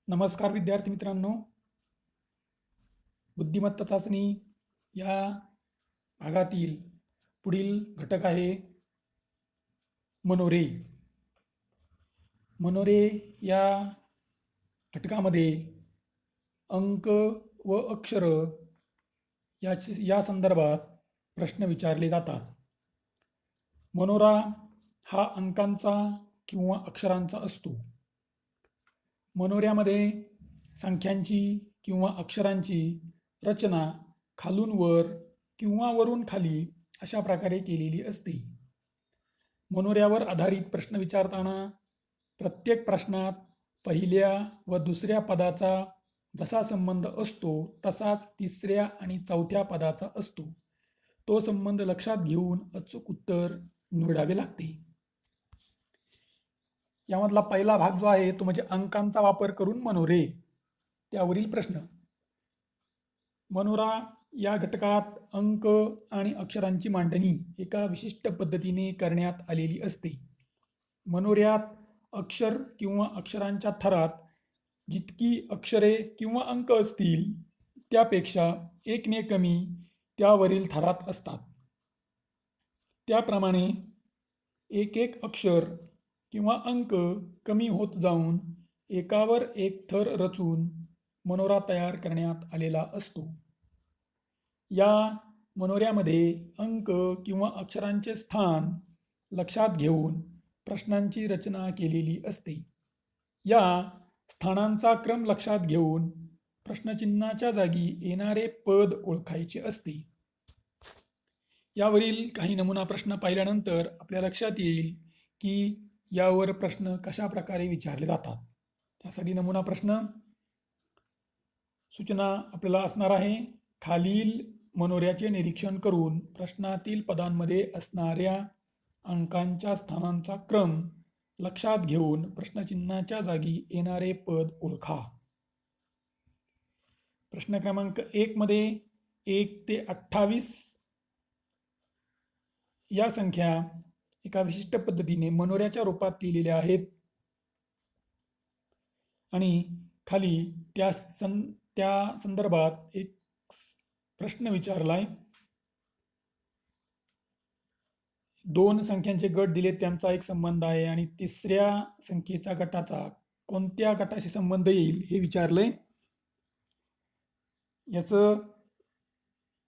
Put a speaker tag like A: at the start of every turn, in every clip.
A: नमस्कार विद्यार्थी मित्रांनो. बुद्धिमत्ता चाचणी या भागातील पुढील घटक आहे मनोरे. मनोरे या घटकामध्ये अंक व अक्षर या संदर्भात प्रश्न विचारले जातात. मनोरा हा अंकांचा किंवा अक्षरांचा असतो. मनोऱ्यामध्ये संख्यांची किंवा अक्षरांची रचना खालून वर किंवा वरून खाली अशा प्रकारे केलेली असते. मनोऱ्यावर आधारित प्रश्न विचारताना प्रत्येक प्रश्नात पहिल्या व दुसऱ्या पदाचा जसा संबंध असतो तसाच तिसऱ्या आणि चौथ्या पदाचा असतो. तो संबंध लक्षात घेऊन अचूक उत्तर निवडावे लागते. यामधला पहिला भाग जो आहे तो म्हणजे अंकांचा वापर करून मनोरे. त्यावरील प्रश्न. मनोरा या घटकात अंक आणि अक्षरांची मांडणी एका विशिष्ट पद्धतीने करण्यात आलेली असते. मनोऱ्यात अक्षर किंवा अक्षरांच्या थरात जितकी अक्षरे किंवा अंक असतील त्यापेक्षा एकने कमी त्यावरील थरात असतात. त्याप्रमाणे एक एक अक्षर किंवा अंक कमी होत जाऊन एकावर एक थर रचून मनोरा तयार करण्यात आलेला असतो. या मनोऱ्यामध्ये अंक किंवा अक्षरांचे स्थान लक्षात घेऊन प्रश्नांची रचना केलेली असते. या स्थानांचा क्रम लक्षात घेऊन प्रश्नचिन्हाच्या जागी येणारे पद ओळखायचे असते. यावरील काही नमुना प्रश्न पाहिल्यानंतर आपल्या लक्षात येईल की यावर प्रश्न कशा प्रकारे विचारले जातात. त्यासाठी नमुना प्रश्न सूचना आपल्याला असणार आहे. खालील मनोऱ्याचे निरीक्षण करून प्रश्नातील पदांमध्ये असणाऱ्या अंकांच्या स्थानांचा क्रम लक्षात घेऊन प्रश्नचिन्हाच्या जागी येणारे पद ओळखा. प्रश्न क्रमांक 1 मध्ये 1 ते 28 या संख्या एका विशिष्ट पद्धतीने मनोऱ्याच्या रूपात लिहिलेल्या आहेत आणि खाली त्या संदर्भात एक प्रश्न विचारलाय. 2 संख्यांचे गट दिले त्यांचा एक संबंध आहे आणि तिसऱ्या संख्येचा गटाचा कोणत्या गटाशी संबंध येईल हे विचारलंय.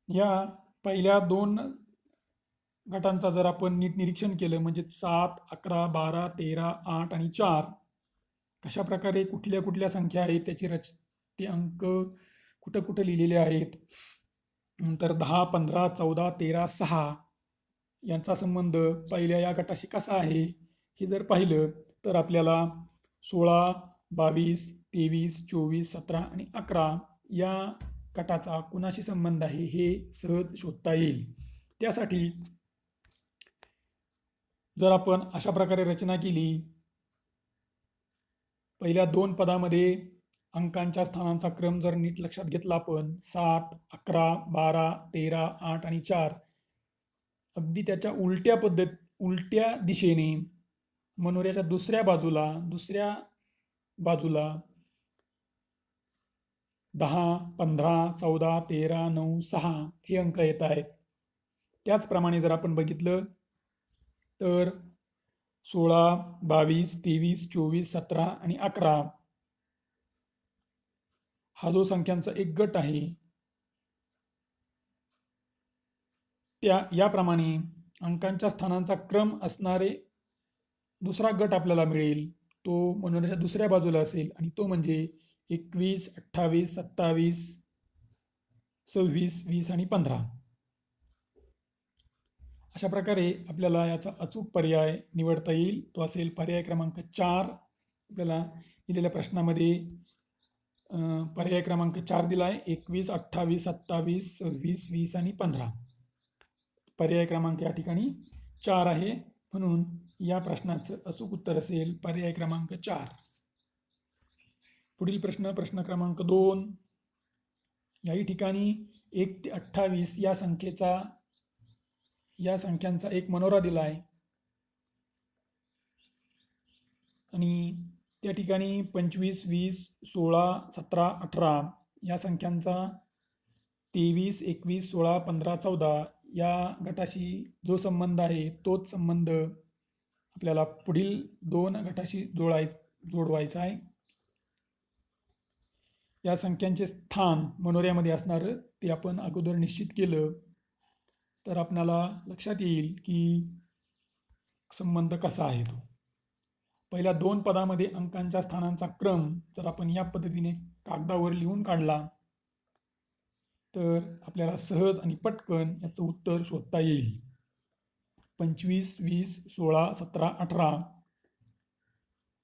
A: या पहिल्या 2 गटांचा जर आपण नीट निरीक्षण केलं म्हणजे 7, 11, 12, 13, 8 आणि 4 कशा प्रकारे कुठल्या कुठल्या संख्या आहेत त्याची ते अंक कुठं कुठं लिहिलेले आहेत. नंतर 10, 15, 14, 13, 6 यांचा संबंध पहिल्या या गटाशी कसा आहे हे जर पाहिलं तर आपल्याला 16, 22, 23, 24, 17 आणि 11 या गटाचा कुणाशी संबंध आहे हे सहज शोधता येईल. त्यासाठी जर आपण अशा प्रकारे रचना केली, पहिल्या 2 पदामध्ये अंकांच्या स्थानांचा क्रम जर नीट लक्षात घेतला आपण 7, 11, 12, 13, 8 आणि 4 अगदी त्याच्या उलट्या दिशेने मनोऱ्याच्या दुसऱ्या बाजूला 10, 15, 14, 13, 9, 6 हे अंक येत आहेत. त्याचप्रमाणे जर आपण बघितलं तर 16, 22, 23, 24, 17 आणि 11 हा जो संख्यांचा एक गट आहे याप्रमाणे अंकांच्या स्थानांचा क्रम असणारे दुसरा गट आपल्याला मिळेल. तो मनोऱ्याच्या दुसऱ्या बाजूला असेल आणि तो म्हणजे 21, 28, 27, 26, 20 आणि 15. अशा प्रकारे आपल्याला याचा अचूक पर्याय निवडता येईल. तो असेल पर्याय क्रमांक 4. आपल्याला दिलेल्या प्रश्नामध्ये पर्याय क्रमांक 4 दिला आहे. 21, 28, 27, 26, 20 आणि 15. पर्याय क्रमांक या ठिकाणी 4 आहे, म्हणून या प्रश्नाचं अचूक उत्तर असेल पर्याय क्रमांक 4. पुढील प्रश्न क्रमांक 2. याही ठिकाणी 1 ते 28 या संख्यांचा एक मनोरा दिला आहे आणि त्या ठिकाणी 25, 20, 16, 17, 18 या संख्यांचा 23, 21, 16, 15, 14 या गटाशी जो संबंध आहे तोच संबंध आपल्याला पुढील 2 गटाशी जोडवायचा आहे. या संख्यांचे स्थान मनोऱ्यामध्ये असणारं ते आपण अगोदर निश्चित केलं तर आपणाला लक्षात येईल की संबंध कसा आहे तो. पहिल्या 2 पदामध्ये अंकांच्या स्थानांचा क्रम जर आपण या पद्धतीने कागदावर लिहून काढला तर आपल्याला सहज आणि पटकन याचं उत्तर शोधता येईल. 25, 20, 16, 17, 18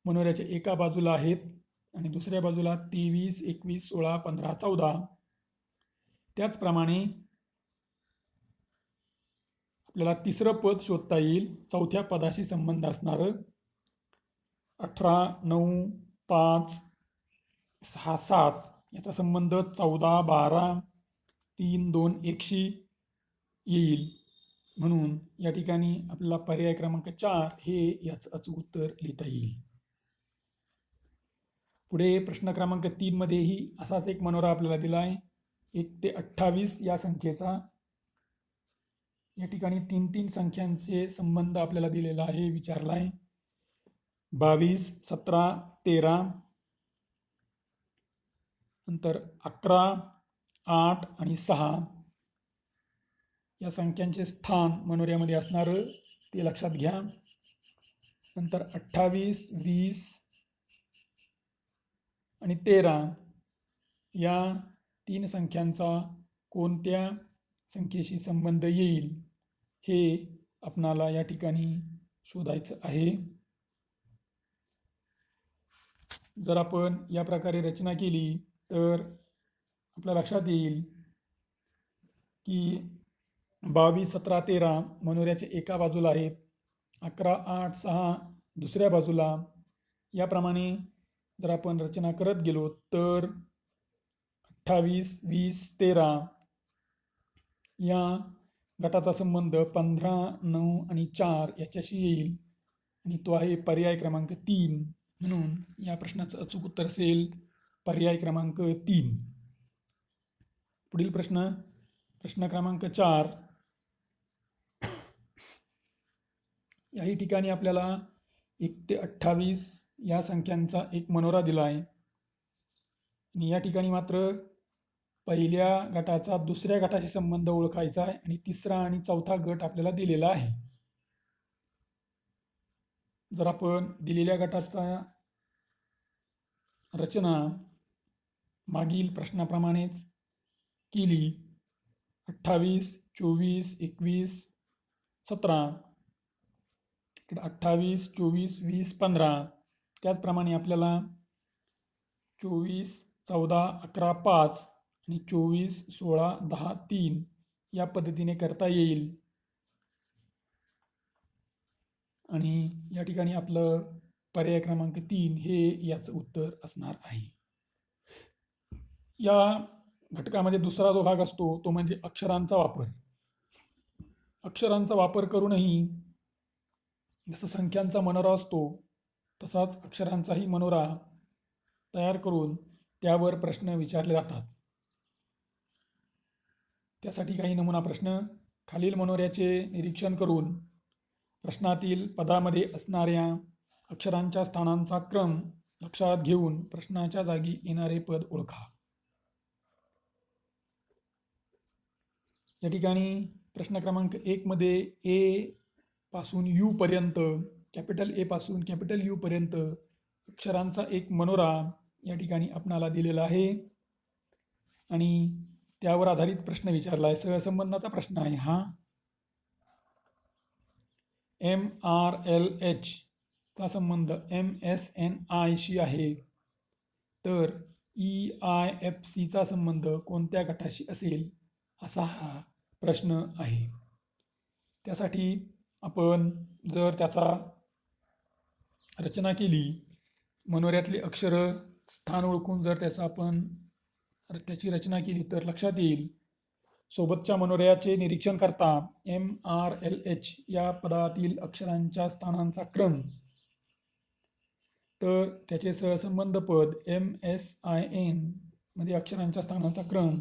A: मनोऱ्याच्या एका बाजूला आहेत आणि दुसऱ्या बाजूला 23, 21, 16, 15, 14. त्याचप्रमाणे आपल्याला तिसरं पद शोधता येईल चौथ्या पदाशी संबंध असणारं 18, 9, 5, 6, 7 याचा संबंध 14, 12, 3, 2, 1 येईल. म्हणून या ठिकाणी आपल्याला पर्याय क्रमांक 4 हे याचं अचूक उत्तर लिहिता येईल. पुढे प्रश्न क्रमांक 3 मध्येही असाच एक मनोरा आपल्याला दिला आहे. 1 ते 28 या संख्येचा या ठिकाणी 3 संख्यांचे संबंध आपल्याला दिलेला आहे, विचारला आहे. 22, 17, 13 नंतर 11, 8 आणि 6 या संख्यांचे स्थान मनोऱ्यामध्ये असणारं ते लक्षात घ्या. नंतर 28, 20 आणि 13 या 3 संख्यांचा कोणत्या संख्येशी संबंध येईल हे आपणाला या ठिकाणी शोधायचं आहे. जर आपण या प्रकारे रचना केली तर आपल्या लक्षात येईल की 22, 17, 13 मनोऱ्याच्या एका बाजूला आहेत, 11, 8, 6 दुसऱ्या बाजूला. याप्रमाणे जर आपण रचना करत गेलो तर 28, 20, 13 या गटाचा संबंध 15, 9 आणि 4 याच्याशी येईल आणि तो आहे पर्याय क्रमांक 3. म्हणून या प्रश्नाचं अचूक उत्तर असेल पर्याय क्रमांक 3. पुढील प्रश्न क्रमांक 4. याही ठिकाणी आपल्याला 1 ते 28 या संख्यांचा एक मनोरा दिला आहे आणि या ठिकाणी मात्र पहिल्या गटाचा दुसऱ्या गटाशी संबंध ओळखायचा आहे आणि तिसरा आणि चौथा गट आपल्याला दिलेला आहे. जर आपण दिलेल्या गटाचा रचना मागील प्रश्नाप्रमाणेच केली, 28, 24, 21, 17 इकडे 28, 24, 20, 15 त्याचप्रमाणे आपल्याला 24, 14, 11, 5 आणि 24, 16, 10, 3 या पद्धतीने करता येईल आणि या ठिकाणी आपलं पर्याय क्रमांक 3 हे याचं उत्तर असणार आहे. या घटकामध्ये दुसरा जो भाग असतो तो म्हणजे अक्षरांचा वापर. अक्षरांचा वापर करूनही जसं संख्यांचा मनोरा असतो तसाच अक्षरांचाही मनोरा तयार करून त्यावर प्रश्न विचारले जातात. त्यासाठी काही नमुना प्रश्न. खालील मनोऱ्याचे निरीक्षण करून प्रश्नातील पदामध्ये असणाऱ्या अक्षरांच्या स्थानांचा क्रम लक्षात घेऊन प्रश्नाच्या जागी येणारे पद ओळखा. या ठिकाणी प्रश्न क्रमांक 1 मध्ये ए पासून यू पर्यंत, कॅपिटल ए पासून कॅपिटल यू पर्यंत अक्षरांचा एक मनोरा या ठिकाणी आपणाला दिलेला आहे आणि त्यावर आधारित प्रश्न विचारला आहे. सहसंबंधाचा प्रश्न आहे हा. MRLH चा संबंध MSNI शी आहे तर EIFC चा संबंध कोणत्या गटाशी असेल असा हा प्रश्न आहे. त्यासाठी आपण जर त्याचा रचना केली, मनोऱ्यातले अक्षर स्थान ओळखून जर त्याची रचना केली तर लक्षात येईल. सोबतच्या मनोऱ्याचे निरीक्षण करता MRLH या पदातील अक्षरांच्या स्थानांचा क्रम तर त्याचे सहसंबंध पद MSIN मध्ये अक्षरांच्या स्थानाचा क्रम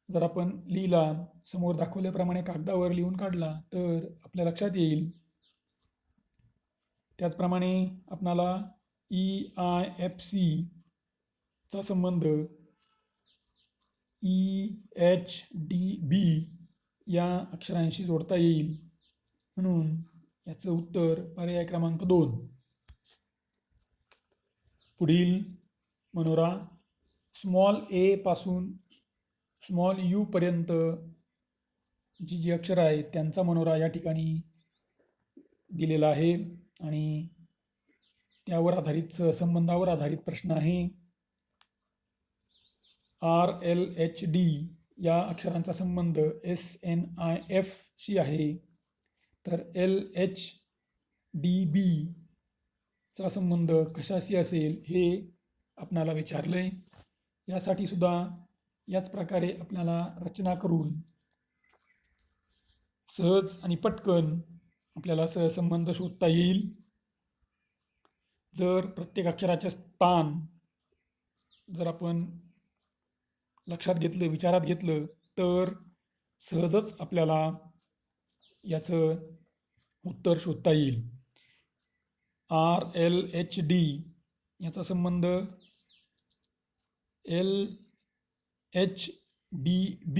A: जर आपण लिहिला, समोर दाखवल्याप्रमाणे कागदावर लिहून काढला तर आपल्या लक्षात येईल. त्याचप्रमाणे आपणाला EIFC चा संबंध EHDB या अक्षरांशी जोडता येईल. म्हणून याचं उत्तर पर्याय क्रमांक 2. पुढील मनोरा स्मॉल a पासून स्मॉल u पर्यंत जी अक्षर आहेत त्यांचा मनोरा या ठिकाणी दिलेला आहे आणि त्यावर आधारित संबंधावर आधारित प्रश्न आहे. RLHD या अक्षरांचा संबंध SNIF शी आहे, तर LHDB चा संबंध कशाशी असेल हे आपणाला विचारलंय. यासाठी सुद्धा याच प्रकारे आपल्याला रचना करून सहज आणि पटकन आपल्याला सहसंबंध शोधता येईल. जर प्रत्येक अक्षराचे स्थान जर आपण लक्षात घेतलं, विचारात घेतलं, तर सहजच आपल्याला याचं उत्तर शोधता येईल. RLHD याचा संबंध LHDB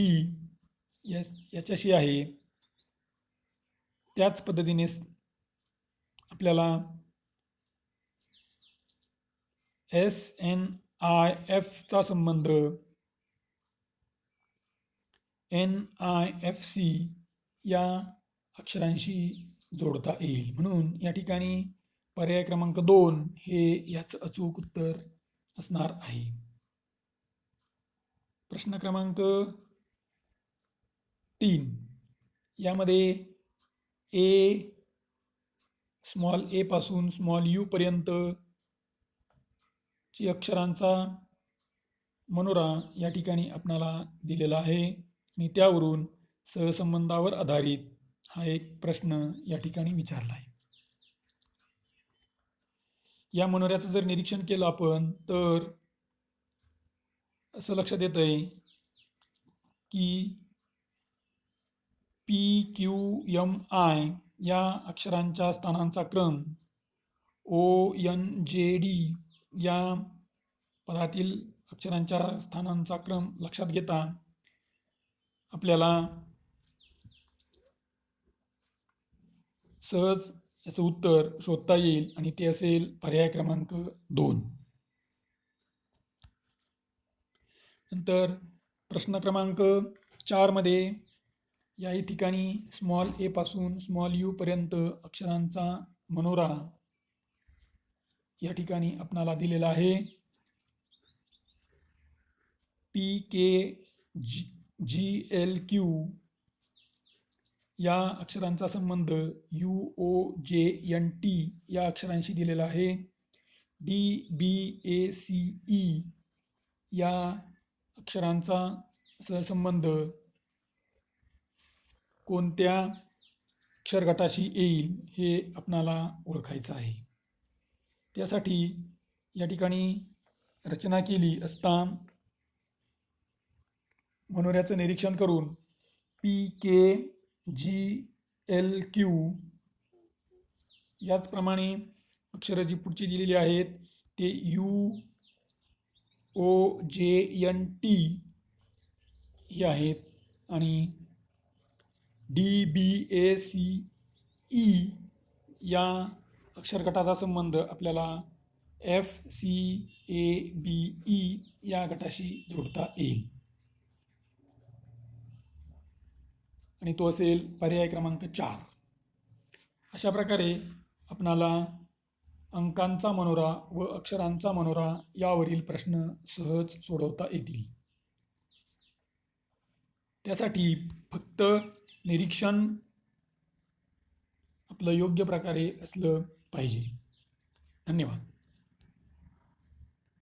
A: याच्याशी आहे. त्याच पद्धतीने आपल्याला SNIF चा संबंध NIFC या अक्षरांशी जोडता येईल. म्हणून या ठिकाणी पर्याय क्रमांक 2 हे याचं अचूक उत्तर असणार आहे. प्रश्न क्रमांक 3 यामध्ये स्मॉल a पासून स्मॉल u पर्यंत ची अक्षरांचा मनोरा या ठिकाणी आपणाला दिलेला आहे आणि त्यावरून सहसंबंधावर आधारित हा एक प्रश्न या ठिकाणी विचारला आहे. या मनोऱ्याचं जर निरीक्षण केलं आपण तर असं लक्षात येत आहे की PQMI या अक्षरांच्या स्थानांचा क्रम ONJD या पदातील अक्षरांच्या स्थानांचा क्रम लक्षात घेता आपल्याला सहज याचं उत्तर शोधता येईल आणि ते असेल पर्याय क्रमांक 2. नंतर प्रश्न क्रमांक 4 मध्ये याही ठिकाणी स्मॉल a पासून स्मॉल u पर्यंत अक्षरांचा मनोरा या ठिकाणी आपणाला दिलेला आहे. PKGLQ या अक्षरांचा संबंध UOJNT या अक्षरांशी दिलेला आहे. DBACE या अक्षरांचा सहसंबंध कोणत्या अक्षरगटाशी येईल हे आपणाला ओळखायचं आहे. त्यासाठी या ठिकाणी रचना केली असता मनोऱ्याचं निरीक्षण करून PKGLQ याचप्रमाणे अक्षरं जी पुढची दिलेली आहेत ते UOJNT ही आहेत आणि DBACE या अक्षरगटाचा संबंध आपल्याला FCABE या गटाशी जोडता येईल आणि तो असेल पर्याय क्रमांक 4. अशा प्रकारे आपणाला अंकांचा मनोरा व अक्षरांचा मनोरा यावरील प्रश्न सहज सोडवता येतील. त्यासाठी फक्त निरीक्षण आपलं योग्य प्रकारे असलं पाहिजे. धन्यवाद.